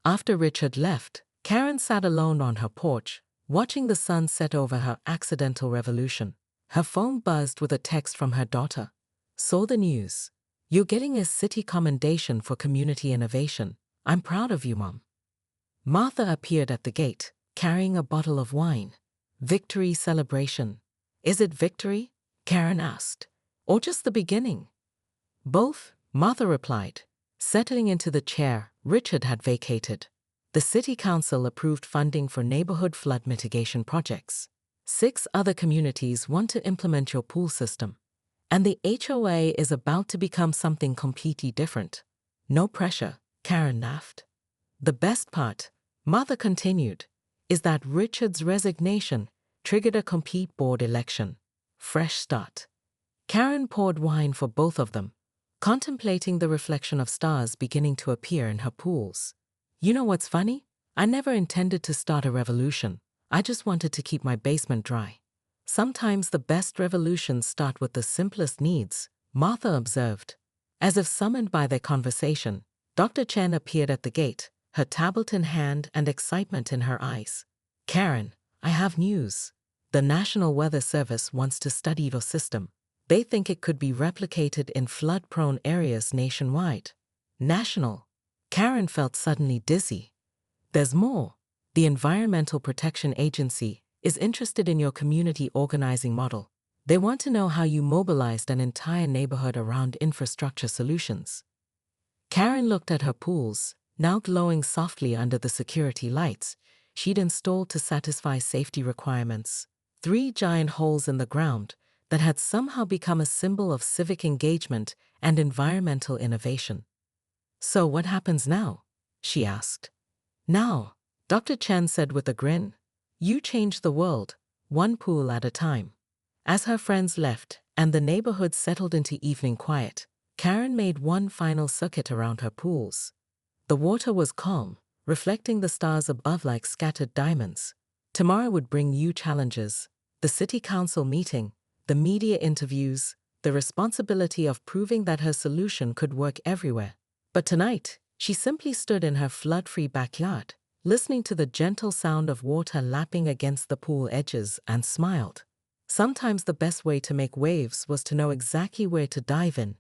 After Richard left, Karen sat alone on her porch, watching the sun set over her accidental revolution. Her phone buzzed with a text from her daughter. "Saw the news. You're getting a city commendation for community innovation. I'm proud of you, Mom." Martha appeared at the gate, carrying a bottle of wine. "Victory celebration." "Is it victory?" Karen asked. "Or just the beginning?" "Both," Martha replied. Settling into the chair Richard had vacated. The city council approved funding for neighborhood flood mitigation projects. 6 other communities want to implement your pool system. And the HOA is about to become something completely different. "No pressure," Karen laughed. "The best part," Martha continued, "is that Richard's resignation triggered a complete board election. Fresh start." Karen poured wine for both of them, contemplating the reflection of stars beginning to appear in her pools. "You know what's funny? I never intended to start a revolution. I just wanted to keep my basement dry." "Sometimes the best revolutions start with the simplest needs," Martha observed. As if summoned by their conversation, Dr. Chen appeared at the gate, her tablet in hand and excitement in her eyes. "Karen, I have news. The National Weather Service wants to study your system. They think it could be replicated in flood-prone areas nationwide." "National?" Karen felt suddenly dizzy. "There's more. The Environmental Protection Agency is interested in your community organizing model. They want to know how you mobilized an entire neighborhood around infrastructure solutions." Karen looked at her pools, now glowing softly under the security lights she'd installed to satisfy safety requirements. 3 giant holes in the ground that had somehow become a symbol of civic engagement and environmental innovation. "So what happens now?" she asked. "Now," Dr. Chen said with a grin, "you change the world, one pool at a time." As her friends left and the neighborhood settled into evening quiet, Karen made one final circuit around her pools. The water was calm, reflecting the stars above like scattered diamonds. Tomorrow would bring new challenges: the city council meeting, the media interviews, the responsibility of proving that her solution could work everywhere. But tonight, she simply stood in her flood-free backyard, listening to the gentle sound of water lapping against the pool edges, and smiled. Sometimes the best way to make waves was to know exactly where to dive in.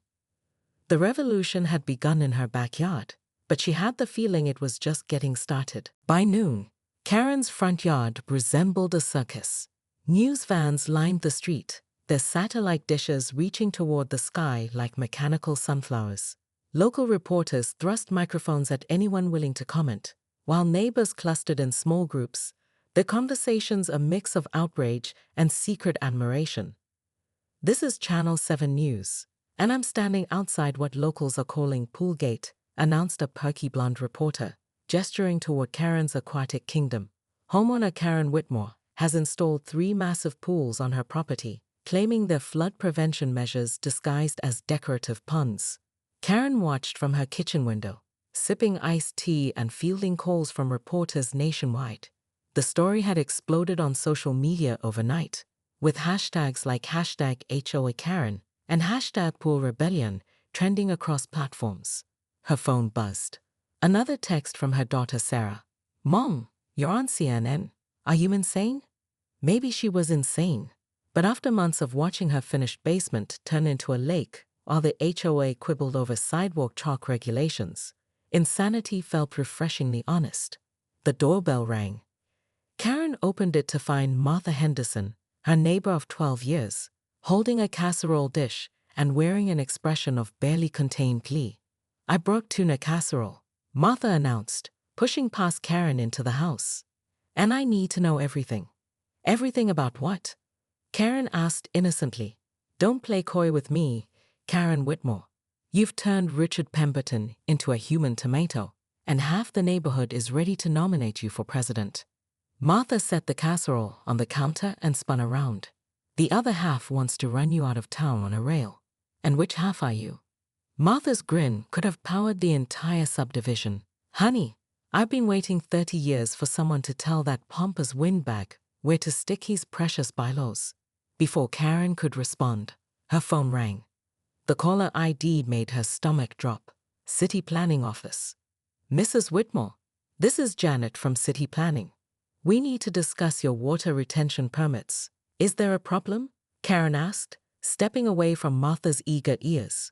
The revolution had begun in her backyard, but she had the feeling it was just getting started. By noon, Karen's front yard resembled a circus. News vans lined the street, their satellite dishes reaching toward the sky like mechanical sunflowers. Local reporters thrust microphones at anyone willing to comment, while neighbors clustered in small groups, their conversations a mix of outrage and secret admiration. "This is Channel 7 News, and I'm standing outside what locals are calling Pool Gate," announced a perky blonde reporter, gesturing toward Karen's aquatic kingdom. Homeowner Karen Whitmore has installed 3 massive pools on her property, claiming they're flood prevention measures disguised as decorative ponds. Karen watched from her kitchen window, sipping iced tea and fielding calls from reporters nationwide. The story had exploded on social media overnight, with hashtags like #HOAKaren and #PoolRebellion trending across platforms. Her phone buzzed. Another text from her daughter Sarah. "Mom, you're on CNN. Are you insane?" Maybe she was insane, but after months of watching her finished basement turn into a lake while the HOA quibbled over sidewalk chalk regulations, insanity felt refreshingly honest. The doorbell rang. Karen opened it to find Martha Henderson, her neighbor of 12 years, holding a casserole dish and wearing an expression of barely contained glee. "I brought tuna casserole," Martha announced, pushing past Karen into the house. "And I need to know everything." "Everything about what?" Karen asked innocently. "Don't play coy with me, Karen Whitmore. You've turned Richard Pemberton into a human tomato, and half the neighborhood is ready to nominate you for president." Martha set the casserole on the counter and spun around. "The other half wants to run you out of town on a rail. And which half are you?" Martha's grin could have powered the entire subdivision. "Honey, I've been waiting 30 years for someone to tell that pompous windbag where to stick his precious bylaws." Before Karen could respond, her phone rang. The caller ID made her stomach drop. "City Planning Office." "Mrs. Whitmore, This is Janet from City Planning. We need to discuss your water retention permits. Is there a problem? Karen asked, stepping away from Martha's eager ears.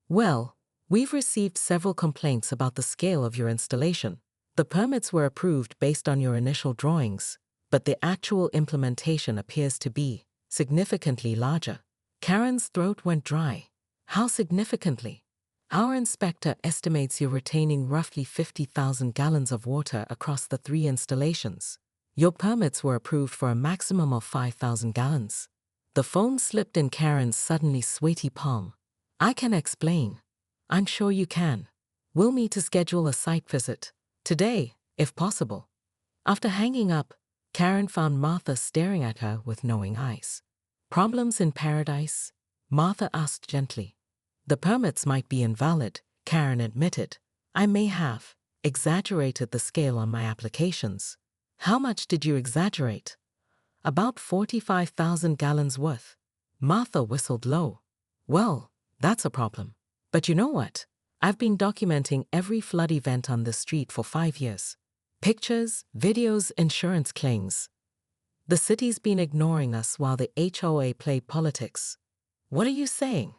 Well, we've received several complaints about the scale of your installation. The permits were approved based on your initial drawings, but the actual implementation appears to be significantly larger. Karen's throat went dry. How significantly? Our inspector estimates you're retaining roughly 50,000 gallons of water across the 3 installations. Your permits were approved for a maximum of 5,000 gallons. The phone slipped in Karen's suddenly sweaty palm. I can explain. I'm sure you can. We'll meet to schedule a site visit. Today, if possible. After hanging up, Karen found Martha staring at her with knowing eyes. Problems in paradise? Martha asked gently. The permits might be invalid, Karen admitted. I may have exaggerated the scale on my applications. How much did you exaggerate? About 45,000 gallons worth. Martha whistled low. Well, that's a problem. But you know what? I've been documenting every flood event on this street for 5 years. Pictures, videos, insurance claims. The city's been ignoring us while the HOA played politics. What are you saying?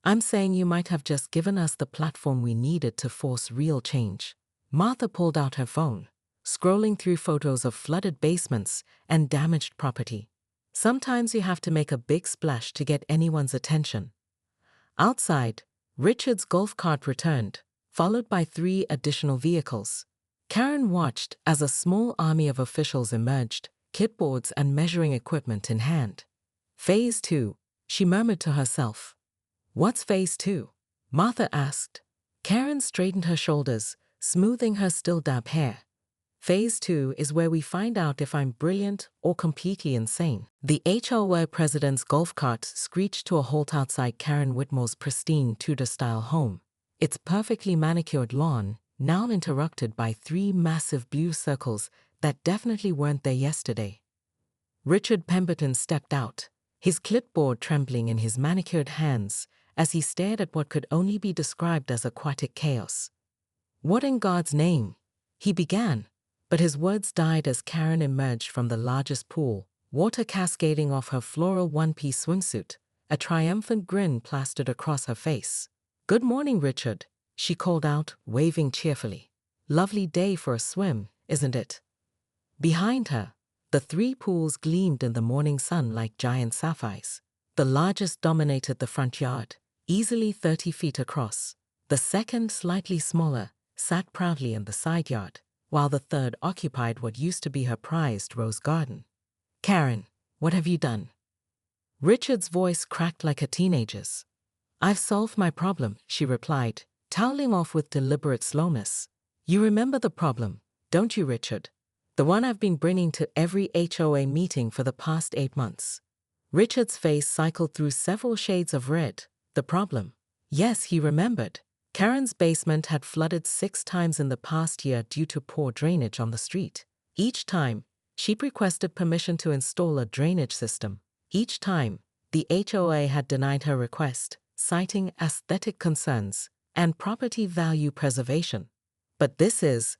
I'm saying you might have just given us the platform we needed to force real change. Martha pulled out her phone, scrolling through photos of flooded basements and damaged property. Sometimes you have to make a big splash to get anyone's attention. Outside, Richard's golf cart returned, followed by 3 additional vehicles. Karen watched as a small army of officials emerged, clipboards and measuring equipment in hand. Phase 2, she murmured to herself. What's Phase 2? Martha asked. Karen straightened her shoulders, smoothing her still damp hair. Phase 2 is where we find out if I'm brilliant or completely insane. The HOA president's golf cart screeched to a halt outside Karen Whitmore's pristine Tudor-style home. Its perfectly manicured lawn, now interrupted by 3 massive blue circles that definitely weren't there yesterday. Richard Pemberton stepped out, his clipboard trembling in his manicured hands as he stared at what could only be described as aquatic chaos. What in God's name? He began, but his words died as Karen emerged from the largest pool, water cascading off her floral one-piece swimsuit, a triumphant grin plastered across her face. Good morning, Richard, she called out, waving cheerfully. Lovely day for a swim, isn't it? Behind her, the 3 pools gleamed in the morning sun like giant sapphires. The largest dominated the front yard, easily 30 feet across. The second, slightly smaller, sat proudly in the side yard, while the third occupied what used to be her prized rose garden. Karen, what have you done? Richard's voice cracked like a teenager's. I've solved my problem, she replied, toweling off with deliberate slowness. You remember the problem, don't you, Richard? The one I've been bringing to every HOA meeting for the past 8 months. Richard's face cycled through several shades of red. The problem? Yes, he remembered. Karen's basement had flooded 6 times in the past year due to poor drainage on the street. Each time, she'd requested permission to install a drainage system. Each time, the HOA had denied her request, citing aesthetic concerns and property value preservation. But this is,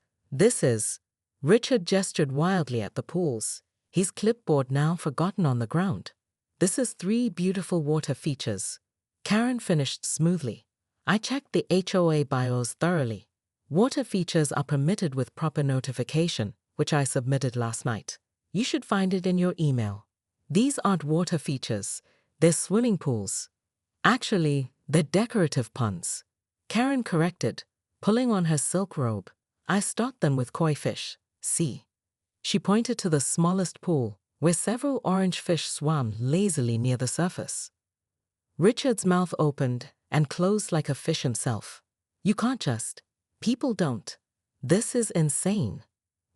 Richard gestured wildly at the pools, his clipboard now forgotten on the ground. This is 3 beautiful water features. Karen finished smoothly. I checked the HOA bios thoroughly. Water features are permitted with proper notification, which I submitted last night. You should find it in your email. These aren't water features, they're swimming pools. Actually, they're decorative ponds. Karen corrected, pulling on her silk robe. I stocked them with koi fish. See. She pointed to the smallest pool, where several orange fish swam lazily near the surface. Richard's mouth opened and closed like a fish himself. You can't just. People don't. This is insane.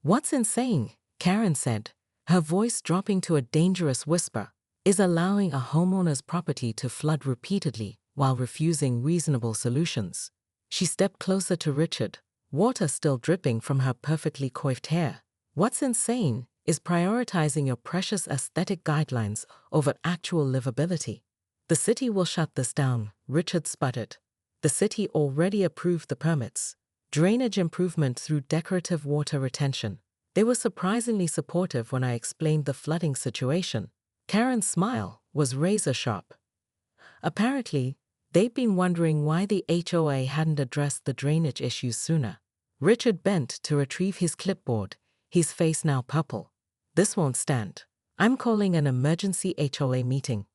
What's insane? Karen said, her voice dropping to a dangerous whisper, is allowing a homeowner's property to flood repeatedly while refusing reasonable solutions. She stepped closer to Richard, water still dripping from her perfectly coiffed hair. What's insane is prioritizing your precious aesthetic guidelines over actual livability. The city will shut this down, Richard sputtered. The city already approved the permits. drainage improvement through decorative water retention. They were surprisingly supportive when I explained the flooding situation. Karen's smile was razor-sharp. Apparently, they'd been wondering why the HOA hadn't addressed the drainage issues sooner. Richard bent to retrieve his clipboard, his face now purple. This won't stand. I'm calling an emergency HOA meeting.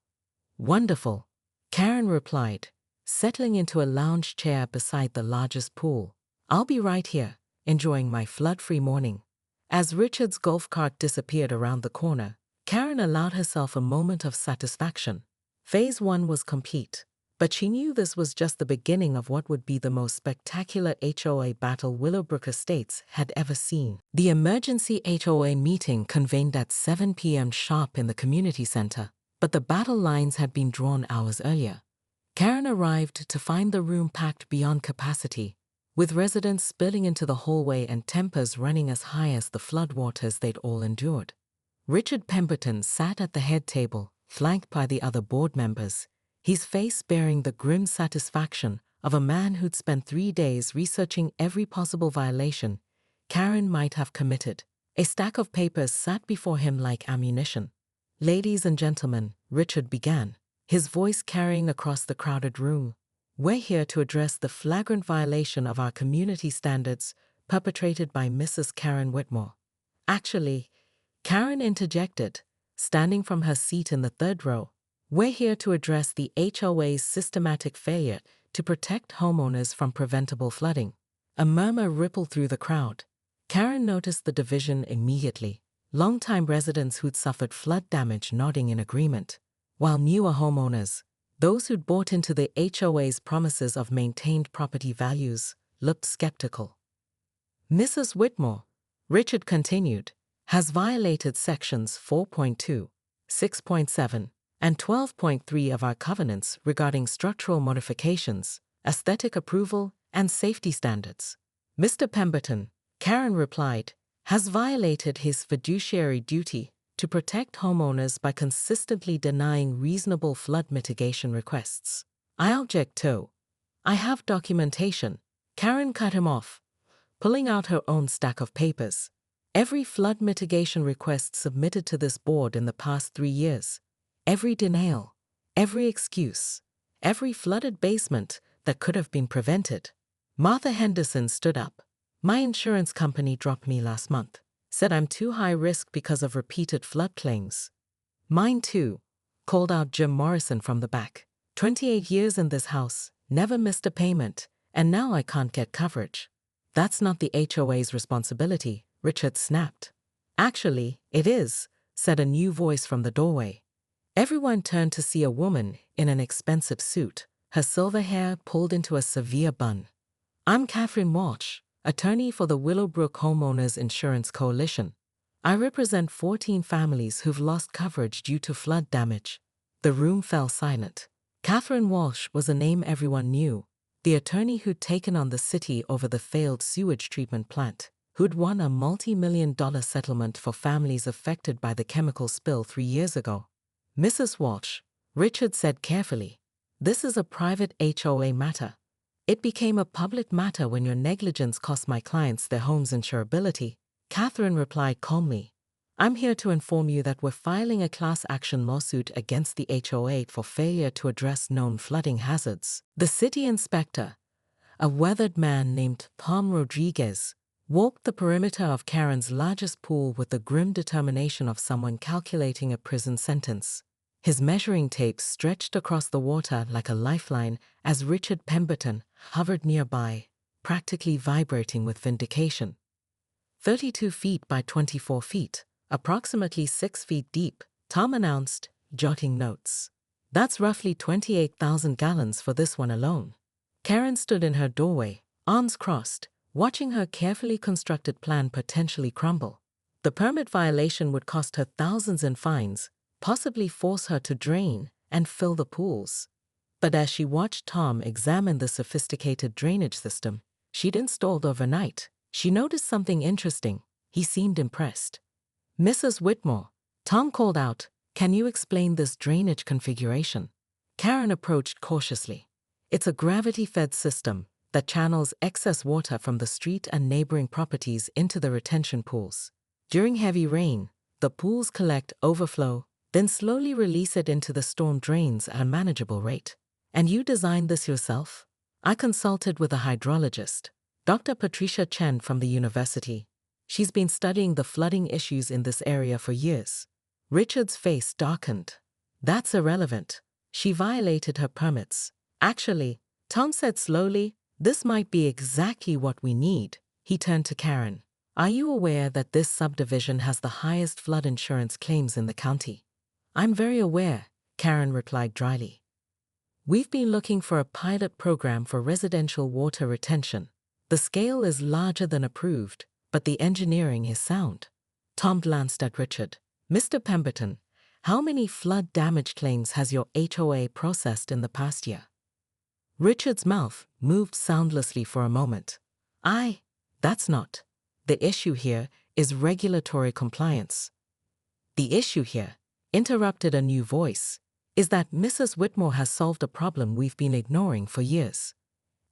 Wonderful, Karen replied, settling into a lounge chair beside the largest pool. I'll be right here, enjoying my flood-free morning. As Richard's golf cart disappeared around the corner, Karen allowed herself a moment of satisfaction. Phase 1 was complete, but she knew this was just the beginning of what would be the most spectacular HOA battle Willowbrook Estates had ever seen. The emergency HOA meeting convened at 7 p.m. sharp in the community center, but the battle lines had been drawn hours earlier. Karen arrived to find the room packed beyond capacity, with residents spilling into the hallway and tempers running as high as the floodwaters they'd all endured. Richard Pemberton sat at the head table, flanked by the other board members, his face bearing the grim satisfaction of a man who'd spent 3 days researching every possible violation Karen might have committed. A stack of papers sat before him like ammunition. "Ladies and gentlemen," Richard began, his voice carrying across the crowded room, "we're here to address the flagrant violation of our community standards perpetrated by Mrs. Karen Whitmore." "Actually," Karen interjected, standing from her seat in the third row, "we're here to address the HOA's systematic failure to protect homeowners from preventable flooding." A murmur rippled through the crowd. Karen noticed the division immediately, longtime residents who'd suffered flood damage nodding in agreement, while newer homeowners, those who'd bought into the HOA's promises of maintained property values, looked skeptical. "Mrs. Whitmore," Richard continued, "has violated sections 4.2, 6.7, and 12.3 of our covenants regarding structural modifications, aesthetic approval, and safety standards." "Mr. Pemberton," Karen replied, "has violated his fiduciary duty to protect homeowners by consistently denying reasonable flood mitigation requests." "I object too. I have documentation." Karen cut him off, pulling out her own stack of papers. "Every flood mitigation request submitted to this board in the past 3 years, every denial, every excuse, every flooded basement that could have been prevented." Martha Henderson stood up. "My insurance company dropped me last month. Said I'm too high risk because of repeated flood claims." "Mine too," called out Jim Morrison from the back. 28 years in this house, never missed a payment, and now I can't get coverage." "That's not the HOA's responsibility," Richard snapped. "Actually, it is," said a new voice from the doorway. Everyone turned to see a woman in an expensive suit, her silver hair pulled into a severe bun. "I'm Catherine Walsh, attorney for the Willowbrook Homeowners Insurance Coalition. I represent 14 families who've lost coverage due to flood damage." The room fell silent. Catherine Walsh was a name everyone knew, the attorney who'd taken on the city over the failed sewage treatment plant, who'd won a multi-million-dollar settlement for families affected by the chemical spill 3 years ago. "Mrs. Walsh," Richard said carefully, "this is a private HOA matter. It became a public matter when your negligence cost my clients their home's insurability." Catherine replied calmly, "I'm here to inform you that we're filing a class action lawsuit against the HOA for failure to address known flooding hazards." The city inspector, a weathered man named Tom Rodriguez, walked the perimeter of Karen's largest pool with the grim determination of someone calculating a prison sentence. His measuring tape stretched across the water like a lifeline as Richard Pemberton hovered nearby, practically vibrating with vindication. 32 feet by 24 feet, approximately 6 feet deep, Tom announced, jotting notes. "That's roughly 28,000 gallons for this one alone." Karen stood in her doorway, arms crossed, watching her carefully constructed plan potentially crumble. The permit violation would cost her thousands in fines, possibly force her to drain and fill the pools. But as she watched Tom examine the sophisticated drainage system she'd installed overnight, she noticed something interesting. He seemed impressed. "Mrs. Whitmore," Tom called out, "can you explain this drainage configuration?" Karen approached cautiously. "It's a gravity-fed system, that channels excess water from the street and neighboring properties into the retention pools. During heavy rain, the pools collect overflow, then slowly release it into the storm drains at a manageable rate. And you designed this yourself? I consulted with a hydrologist, Dr. Patricia Chen from the university. She's been studying the flooding issues in this area for years. Richard's face darkened. That's irrelevant. She violated her permits. Actually, Tom said slowly, this might be exactly what we need. He turned to Karen. Are you aware that this subdivision has the highest flood insurance claims in the county? I'm very aware, Karen replied dryly. We've been looking for a pilot program for residential water retention. The scale is larger than approved, but the engineering is sound. Tom glanced at Richard. Mr. Pemberton, how many flood damage claims has your HOA processed in the past year? Richard's mouth moved soundlessly for a moment. That's not. The issue here is regulatory compliance. The issue here, interrupted a new voice, is that Mrs. Whitmore has solved a problem we've been ignoring for years.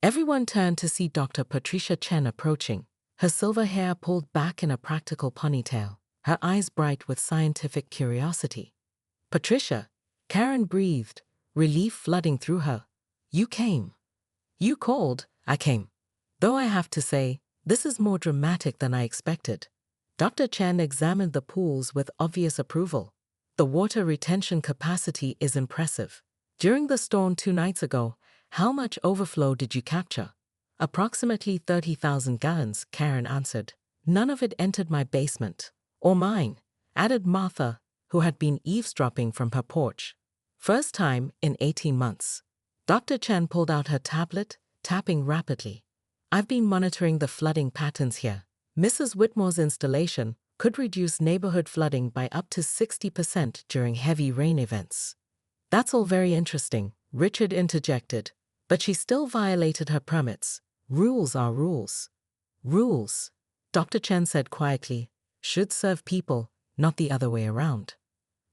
Everyone turned to see Dr. Patricia Chen approaching, her silver hair pulled back in a practical ponytail, her eyes bright with scientific curiosity. Patricia, Karen breathed, relief flooding through her. You came. You called, I came. Though I have to say, this is more dramatic than I expected. Dr. Chen examined the pools with obvious approval. The water retention capacity is impressive. During the storm 2 nights ago, how much overflow did you capture? Approximately 30,000 gallons, Karen answered. None of it entered my basement. Or mine, added Martha, who had been eavesdropping from her porch. First time in 18 months. Dr. Chen pulled out her tablet, tapping rapidly. I've been monitoring the flooding patterns here. Mrs. Whitmore's installation could reduce neighborhood flooding by up to 60% during heavy rain events. That's all very interesting, Richard interjected, but she still violated her permits. Rules are rules. Rules, Dr. Chen said quietly, should serve people, not the other way around.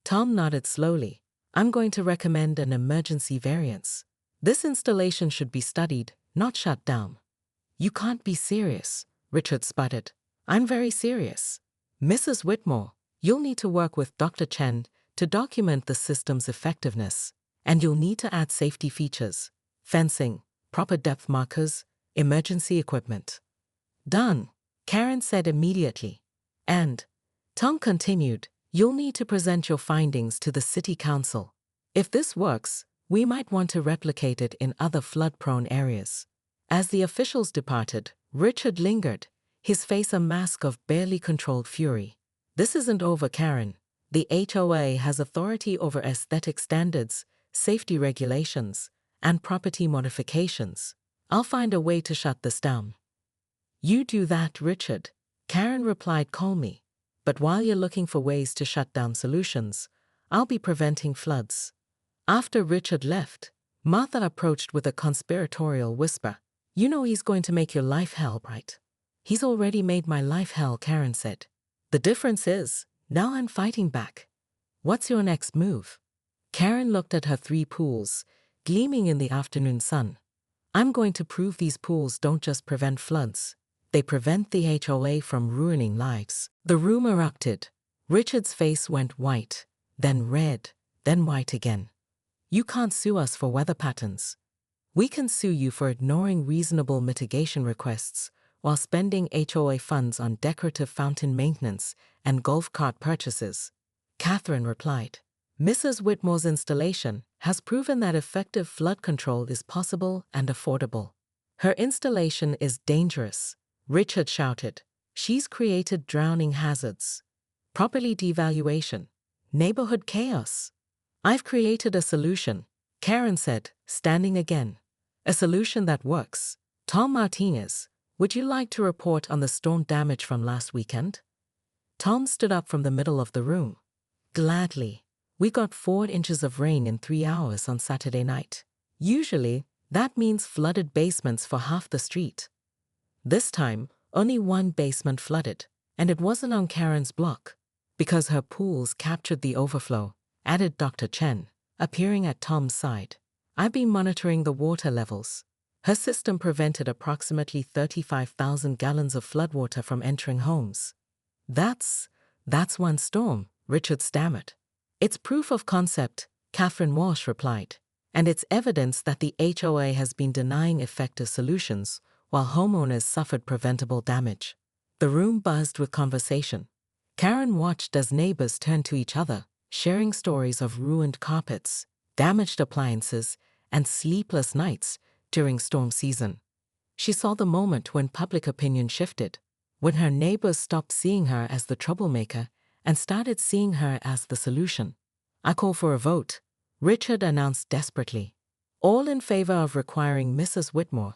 Tom nodded slowly. I'm going to recommend an emergency variance. This installation should be studied, not shut down. You can't be serious, Richard sputtered. I'm very serious. Mrs. Whitmore, you'll need to work with Dr. Chen to document the system's effectiveness, and you'll need to add safety features, fencing, proper depth markers, emergency equipment. Done, Karen said immediately. And, Tom continued, you'll need to present your findings to the city council. If this works, we might want to replicate it in other flood-prone areas. As the officials departed, Richard lingered, his face a mask of barely controlled fury. This isn't over, Karen. The HOA has authority over aesthetic standards, safety regulations, and property modifications. I'll find a way to shut this down. You do that, Richard, Karen replied calmly. But while you're looking for ways to shut down solutions, I'll be preventing floods. After Richard left, Martha approached with a conspiratorial whisper. You know he's going to make your life hell, right? He's already made my life hell, Karen said. The difference is, now I'm fighting back. What's your next move? Karen looked at her 3 pools, gleaming in the afternoon sun. I'm going to prove these pools don't just prevent floods. They prevent the HOA from ruining lives. The room erupted. Richard's face went white, then red, then white again. You can't sue us for weather patterns. We can sue you for ignoring reasonable mitigation requests while spending HOA funds on decorative fountain maintenance and golf cart purchases. Catherine replied. Mrs. Whitmore's installation has proven that effective flood control is possible and affordable. Her installation is dangerous, Richard shouted. She's created drowning hazards, property devaluation, neighborhood chaos. I've created a solution, Karen said, standing again. A solution that works. Tom Martinez, would you like to report on the storm damage from last weekend? Tom stood up from the middle of the room. Gladly. We got 4 inches of rain in 3 hours on Saturday night. Usually, that means flooded basements for half the street. This time, only 1 basement flooded, and it wasn't on Karen's block, because her pools captured the overflow, added Dr. Chen, appearing at Tom's side. I've been monitoring the water levels. Her system prevented approximately 35,000 gallons of floodwater from entering homes. That's one storm, Richard stammered. It's proof of concept, Catherine Walsh replied. And it's evidence that the HOA has been denying effective solutions while homeowners suffered preventable damage. The room buzzed with conversation. Karen watched as neighbors turned to each other, sharing stories of ruined carpets, damaged appliances, and sleepless nights during storm season. She saw the moment when public opinion shifted, when her neighbors stopped seeing her as the troublemaker and started seeing her as the solution. I call for a vote, Richard announced desperately. All in favor of requiring Mrs. Whitmore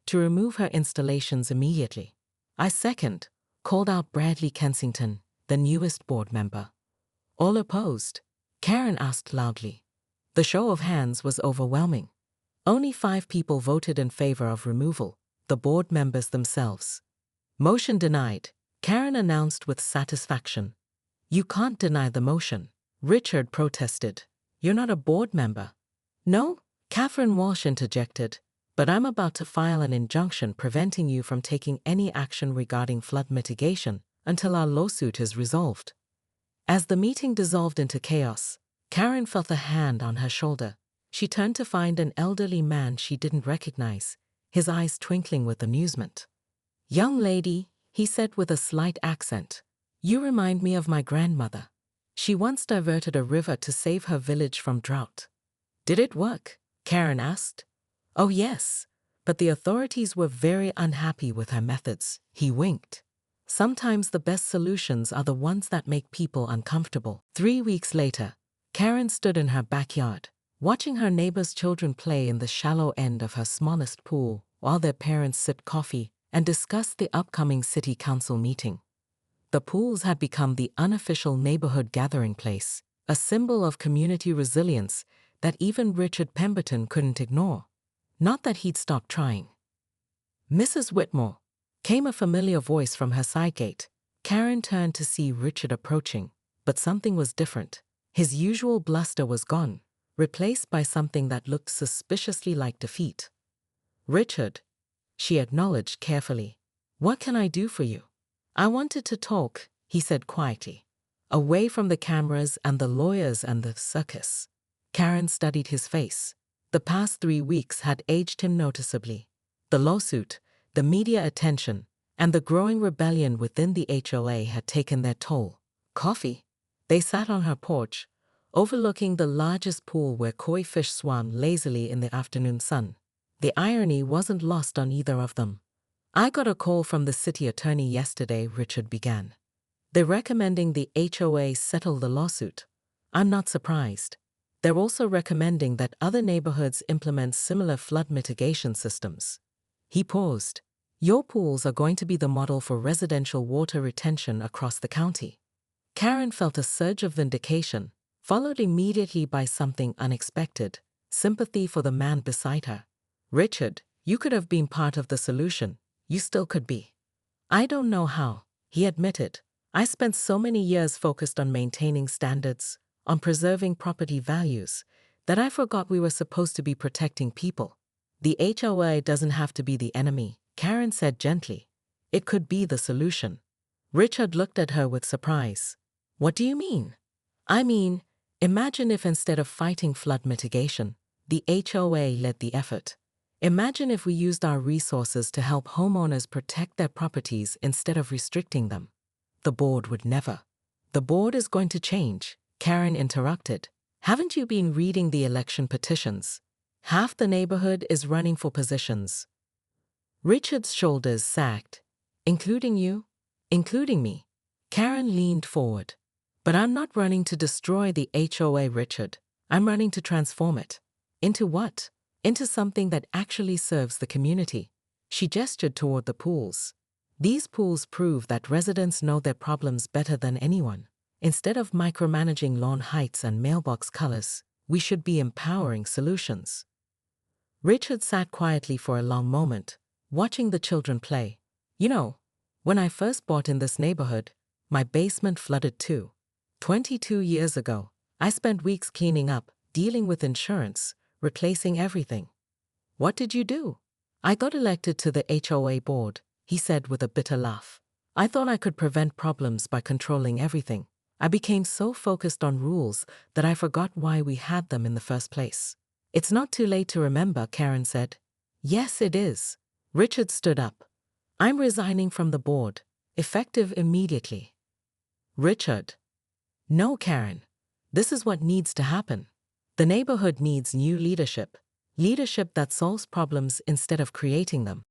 to remove her installations immediately. I second, called out Bradley Kensington, the newest board member. All opposed? Karen asked loudly. The show of hands was overwhelming. Only 5 people voted in favor of removal, the board members themselves. Motion denied, Karen announced with satisfaction. You can't deny the motion, Richard protested. You're not a board member. No, Catherine Walsh interjected, but I'm about to file an injunction preventing you from taking any action regarding flood mitigation until our lawsuit is resolved. As the meeting dissolved into chaos, Karen felt a hand on her shoulder. She turned to find an elderly man she didn't recognize, his eyes twinkling with amusement. Young lady, he said with a slight accent, you remind me of my grandmother. She once diverted a river to save her village from drought. Did it work? Karen asked. Oh yes, but the authorities were very unhappy with her methods, he winked. Sometimes the best solutions are the ones that make people uncomfortable. 3 weeks later, Karen stood in her backyard, watching her neighbor's children play in the shallow end of her smallest pool while their parents sipped coffee and discussed the upcoming city council meeting. The pools had become the unofficial neighborhood gathering place, a symbol of community resilience that even Richard Pemberton couldn't ignore. Not that he'd stopped trying. Mrs. Whitmore, came a familiar voice from her side gate. Karen turned to see Richard approaching, but something was different. His usual bluster was gone, replaced by something that looked suspiciously like defeat. Richard, she acknowledged carefully. What can I do for you? I wanted to talk, he said quietly, away from the cameras and the lawyers and the circus. Karen studied his face. The past 3 weeks had aged him noticeably. The lawsuit, the media attention, and the growing rebellion within the HOA had taken their toll. Coffee? They sat on her porch, overlooking the largest pool where koi fish swam lazily in the afternoon sun. The irony wasn't lost on either of them. I got a call from the city attorney yesterday, Richard began. They're recommending the HOA settle the lawsuit. I'm not surprised. They're also recommending that other neighborhoods implement similar flood mitigation systems. He paused. Your pools are going to be the model for residential water retention across the county. Karen felt a surge of vindication, followed immediately by something unexpected, sympathy for the man beside her. Richard, you could have been part of the solution. You still could be. I don't know how, he admitted. I spent so many years focused on maintaining standards, on preserving property values, that I forgot we were supposed to be protecting people. The HOA doesn't have to be the enemy, Karen said gently. It could be the solution. Richard looked at her with surprise. What do you mean? I mean, imagine if instead of fighting flood mitigation, the HOA led the effort. Imagine if we used our resources to help homeowners protect their properties instead of restricting them. The board would never. The board is going to change, Karen interrupted. Haven't you been reading the election petitions? Half the neighborhood is running for positions. Richard's shoulders sagged. Including you? Including me. Karen leaned forward. But I'm not running to destroy the HOA, Richard. I'm running to transform it. Into what? Into something that actually serves the community. She gestured toward the pools. These pools prove that residents know their problems better than anyone. Instead of micromanaging lawn heights and mailbox colors, we should be empowering solutions. Richard sat quietly for a long moment, watching the children play. You know, when I first bought in this neighborhood, my basement flooded too. 22 years ago, I spent weeks cleaning up, dealing with insurance, replacing everything. What did you do? I got elected to the HOA board, he said with a bitter laugh. I thought I could prevent problems by controlling everything. I became so focused on rules that I forgot why we had them in the first place. It's not too late to remember, Karen said. Yes, it is. Richard stood up. I'm resigning from the board, effective immediately. Richard. No, Karen. This is what needs to happen. The neighborhood needs new leadership. Leadership that solves problems instead of creating them.